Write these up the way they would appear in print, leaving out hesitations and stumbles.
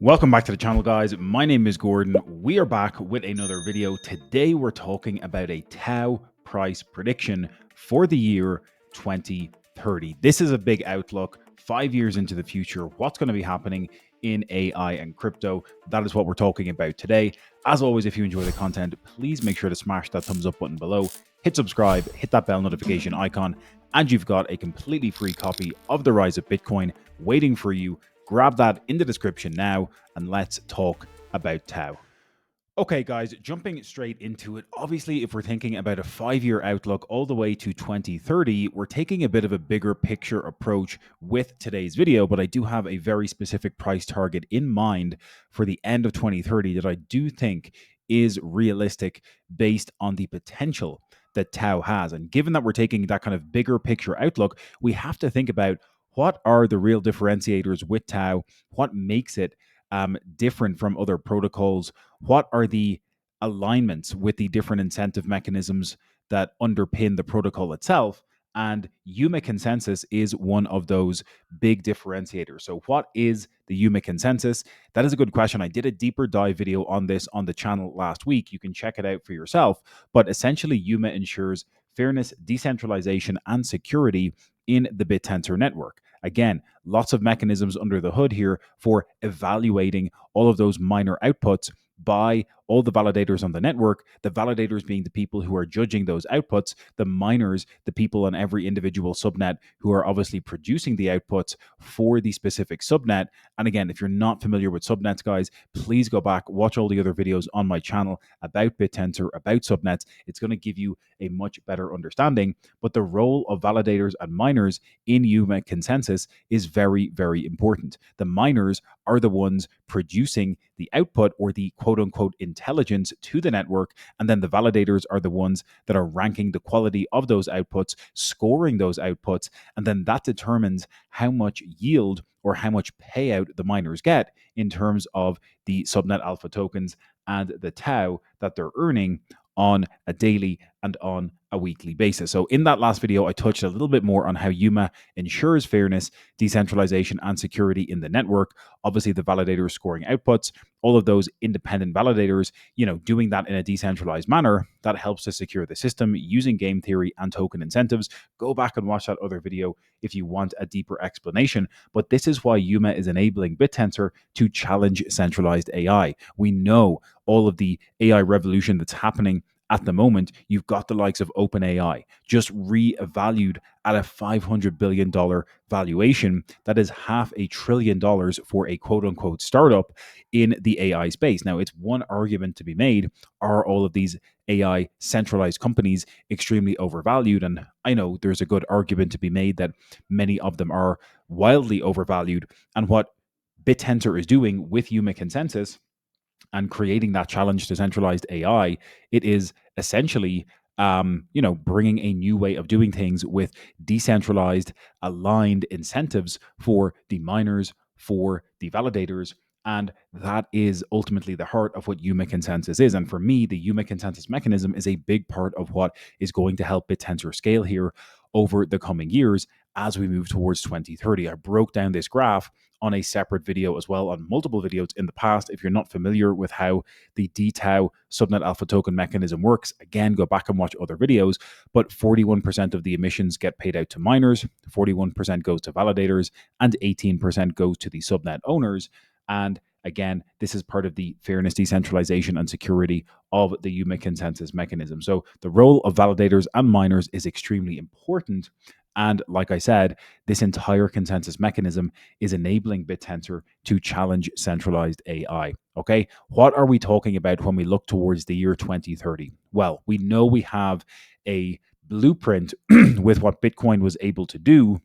Welcome back to the channel, guys. My name is Gordon. We are back with another video. Today we're talking about a TAO price prediction for the year 2030. This is a big outlook, 5 years into the future, what's going to be happening in AI and crypto. That is what we're talking about today. As always, if you enjoy the content, please make sure to smash that thumbs up button below, hit subscribe, hit that bell notification icon, and you've got a completely free copy of The Rise of Bitcoin waiting for you. Grab that in the description now, and let's talk about TAO. Okay, guys, jumping straight into it. Obviously, if we're thinking about a 5-year outlook all the way to 2030, we're taking a bit of a bigger picture approach with today's video, but I do have a very specific price target in mind for the end of 2030 that I do think is realistic based on the potential that TAO has. And given that we're taking that kind of bigger picture outlook, we have to think about what are the real differentiators with TAO, what makes it different from other protocols, what are the alignments with the different incentive mechanisms that underpin the protocol itself. And Yuma Consensus is one of those big differentiators. So what is the Yuma Consensus? That is a good question. I did a deeper dive video on this on the channel last week. You can check it out for yourself. But essentially, Yuma ensures fairness, decentralization, and security in the Bittensor network. Again, lots of mechanisms under the hood here for evaluating all of those miner outputs by all the validators on the network, the validators being the people who are judging those outputs, the miners, the people on every individual subnet who are obviously producing the outputs for the specific subnet. And again, if you're not familiar with subnets, guys, please go back, watch all the other videos on my channel about Bittensor, about subnets. It's going to give you a much better understanding. But the role of validators and miners in Yuma Consensus is very, very important. The miners are the ones producing the output or the quote unquote intelligence to the network. And then the validators are the ones that are ranking the quality of those outputs, scoring those outputs. And then that determines how much yield or how much payout the miners get in terms of the subnet alpha tokens and the TAO that they're earning on a daily and on a weekly basis. So in that last video, I touched a little bit more on how Yuma ensures fairness, decentralization, and security in the network. Obviously, the validators scoring outputs, all of those independent validators, doing that in a decentralized manner, that helps to secure the system using game theory and token incentives. Go back and watch that other video if you want a deeper explanation. But this is why Yuma is enabling Bittensor to challenge centralized AI. We know all of the AI revolution that's happening at the moment. You've got the likes of OpenAI just revalued at a $500 billion valuation. That is $500 billion for a quote unquote startup in the AI space. Now, it's one argument to be made. Are all of these AI centralized companies extremely overvalued? And I know there's a good argument to be made that many of them are wildly overvalued. And what Bittensor is doing with Yuma Consensus and creating that challenge to centralized AI, it is essentially, bringing a new way of doing things with decentralized, aligned incentives for the miners, for the validators. And that is ultimately the heart of what Yuma Consensus is. And for me, the Yuma Consensus mechanism is a big part of what is going to help Bittensor scale here over the coming years as we move towards 2030. I broke down this graph on a separate video as well, on multiple videos in the past. If you're not familiar with how the DTAO subnet alpha token mechanism works, again, go back and watch other videos. But 41% of the emissions get paid out to miners, 41% goes to validators, and 18% goes to the subnet owners. And again, this is part of the fairness, decentralization, and security of the Yuma Consensus mechanism. So the role of validators and miners is extremely important. And like I said, this entire consensus mechanism is enabling Bittensor to challenge centralized AI. Okay, what are we talking about when we look towards the year 2030? Well, we know we have a blueprint with what Bitcoin was able to do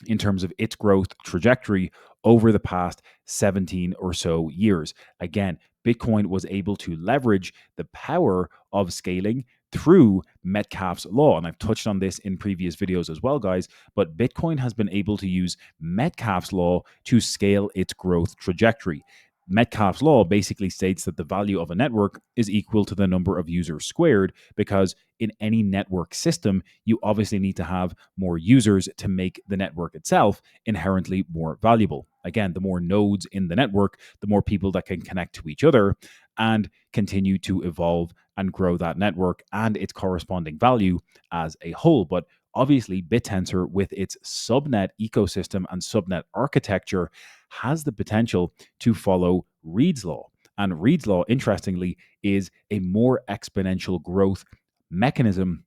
in terms of its growth trajectory over the past 17 or so years. Again, Bitcoin was able to leverage the power of scaling through Metcalfe's law. And I've touched on this in previous videos as well, guys. But Bitcoin has been able to use Metcalfe's law to scale its growth trajectory. Metcalfe's law basically states that the value of a network is equal to the number of users squared, because in any network system, you obviously need to have more users to make the network itself inherently more valuable. Again, the more nodes in the network, the more people that can connect to each other and continue to evolve and grow that network and its corresponding value as a whole. But obviously, Bittensor, with its subnet ecosystem and subnet architecture, has the potential to follow Reed's law. And Reed's law, interestingly, is a more exponential growth mechanism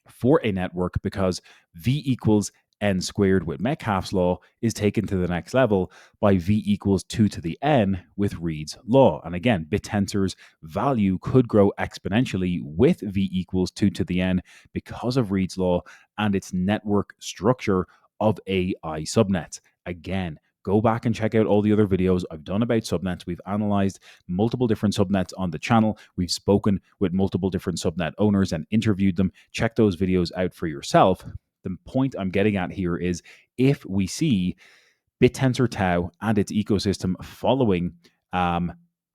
for a network, because V equals n squared with Metcalfe's law is taken to the next level by V equals 2 to the n with Reed's law. And again, Bittensor's value could grow exponentially with V equals 2 to the n because of Reed's law and its network structure of AI subnets. Again, go back and check out all the other videos I've done about subnets. We've analyzed multiple different subnets on the channel. We've spoken with multiple different subnet owners and interviewed them. Check those videos out for yourself. The point I'm getting at here is, if we see Bittensor TAO and its ecosystem following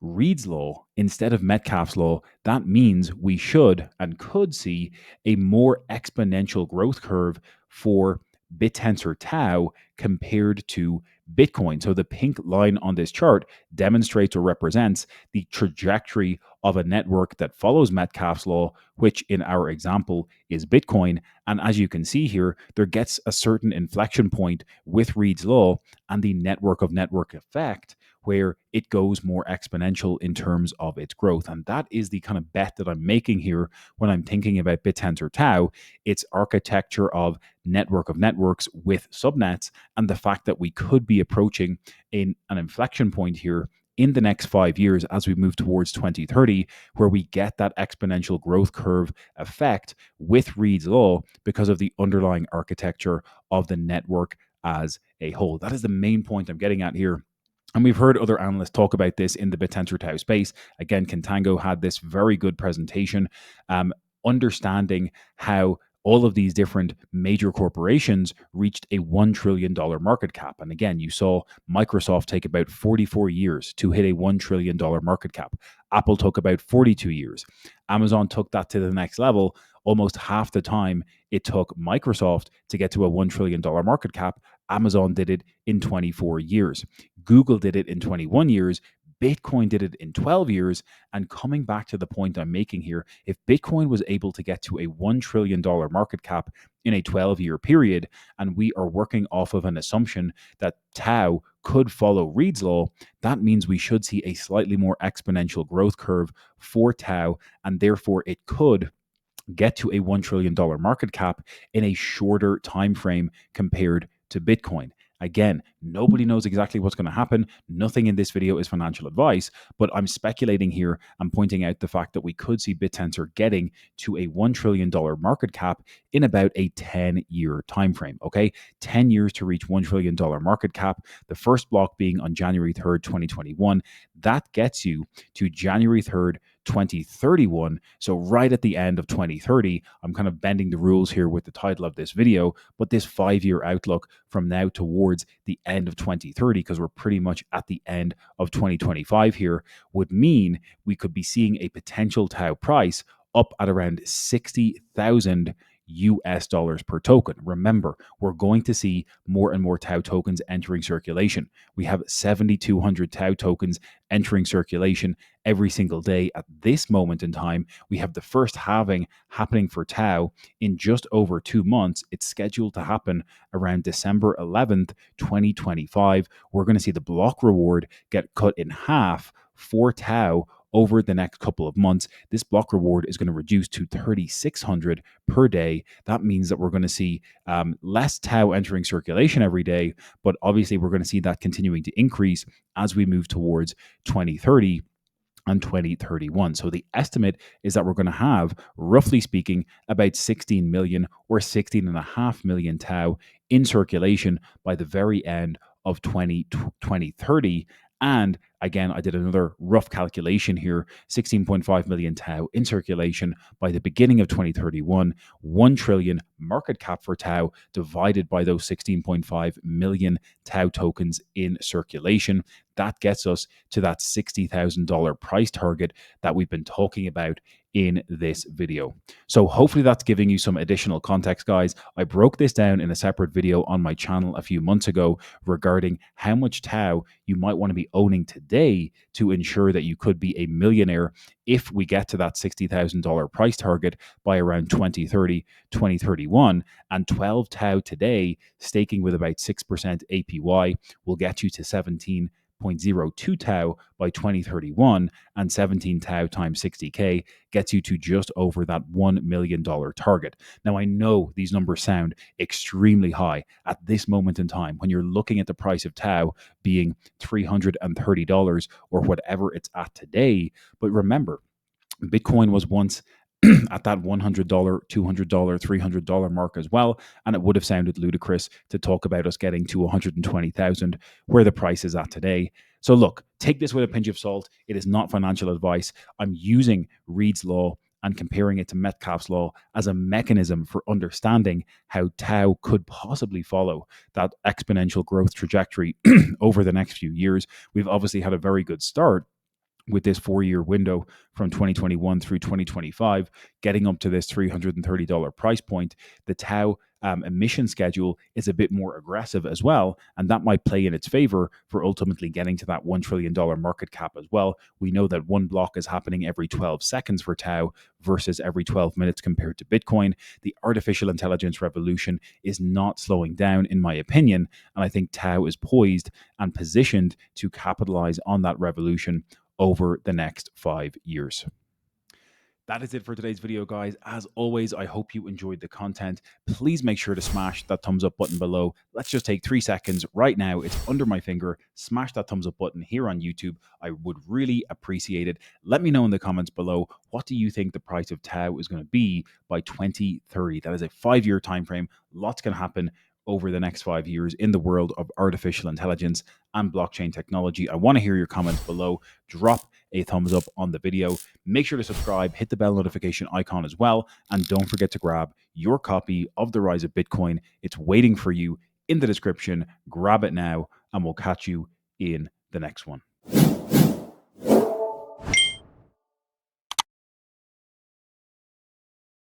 Reed's law instead of Metcalfe's law, that means we should and could see a more exponential growth curve for Bittensor TAO compared to Bitcoin. So the pink line on this chart demonstrates or represents the trajectory of a network that follows Metcalfe's law, which in our example is Bitcoin. And as you can see here, there gets a certain inflection point with Reed's law and the network of network effect, where it goes more exponential in terms of its growth. And that is the kind of bet that I'm making here when I'm thinking about Bittensor TAO. Its architecture of network of networks with subnets, and the fact that we could be approaching an inflection point here in the next 5 years as we move towards 2030, where we get that exponential growth curve effect with Reed's law because of the underlying architecture of the network as a whole. That is the main point I'm getting at here. And we've heard other analysts talk about this in the Bittensor TAO space. Again, Contango had this very good presentation, understanding how all of these different major corporations reached a $1 trillion market cap. And again, you saw Microsoft take about 44 years to hit a $1 trillion market cap. Apple took about 42 years. Amazon took that to the next level, almost half the time it took Microsoft to get to a $1 trillion market cap. Amazon did it in 24 years. Google did it in 21 years. Bitcoin did it in 12 years. And coming back to the point I'm making here, if Bitcoin was able to get to a $1 trillion market cap in a 12-year period, and we are working off of an assumption that TAO could follow Reed's law, that means we should see a slightly more exponential growth curve for TAO, and therefore it could get to a $1 trillion market cap in a shorter time frame compared to Bitcoin. Again, nobody knows exactly what's going to happen. Nothing in this video is financial advice, but I'm speculating here and pointing out the fact that we could see Bittensor getting to a $1 trillion market cap in about a 10-year time frame. Okay, 10 years to reach $1 trillion market cap. The first block being on January 3rd, 2021. That gets you to January 3rd, 2031. So right at the end of 2030, I'm kind of bending the rules here with the title of this video, but this 5-year outlook from now towards the end of 2030, because we're pretty much at the end of 2025 here, would mean we could be seeing a potential TAO price up at around 60,000 US dollars per token. Remember, we're going to see more and more TAO tokens entering circulation. We have 7,200 TAO tokens entering circulation every single day at this moment in time. We have the first halving happening for TAO in just over 2 months. It's scheduled to happen around December 11th, 2025. We're going to see the block reward get cut in half for TAO over the next couple of months. This block reward is going to reduce to 3,600 per day. That means that we're going to see less TAO entering circulation every day, but obviously we're going to see that continuing to increase as we move towards 2030 and 2031. So the estimate is that we're going to have, roughly speaking, about 16 million or 16.5 million TAO in circulation by the very end of 2030. And Again, I did another rough calculation here: 16.5 million TAO in circulation by the beginning of 2031, 1 trillion market cap for TAO divided by those 16.5 million TAO tokens in circulation. That gets us to that $60,000 price target that we've been talking about in this video. So hopefully that's giving you some additional context, guys. I broke this down in a separate video on my channel a few months ago regarding how much TAO you might want to be owning today to ensure that you could be a millionaire if we get to that $60,000 price target by around 2030, 2031. And 12 TAO today, staking with about 6% APY, will get you to 17.02 TAO by 2031, and 17 TAO times 60K gets you to just over that $1 million target. Now, I know these numbers sound extremely high at this moment in time when you're looking at the price of TAO being $330 or whatever it's at today. But remember, Bitcoin was once at that $100, $200, $300 mark as well. And it would have sounded ludicrous to talk about us getting to 120,000 where the price is at today. So look, take this with a pinch of salt. It is not financial advice. I'm using Reed's law and comparing it to Metcalfe's law as a mechanism for understanding how TAO could possibly follow that exponential growth trajectory over the next few years. We've obviously had a very good start with this 4-year window from 2021 through 2025, getting up to this $330 price point. The TAO emission schedule is a bit more aggressive as well, and that might play in its favor for ultimately getting to that $1 trillion market cap as well. We know that one block is happening every 12 seconds for TAO versus every 12 minutes compared to Bitcoin. The artificial intelligence revolution is not slowing down, in my opinion, and I think TAO is poised and positioned to capitalize on that revolution over the next 5 years. That is it for today's video, guys. As always, I hope you enjoyed the content. Please make sure to smash that thumbs up button below. Let's just take 3 seconds right now. It's under my finger. Smash that thumbs up button here on YouTube. I would really appreciate it. Let me know in the comments below, what do you think the price of TAO is going to be by 2030? That is a 5-year time frame. Lots can happen over the next 5 years in the world of artificial intelligence and blockchain technology. I want to hear your comments below. Drop a thumbs up on the video. Make sure to subscribe, hit the bell notification icon as well, and don't forget to grab your copy of The Rise of Bitcoin. It's waiting for you in the description. Grab it now, and we'll catch you in the next one.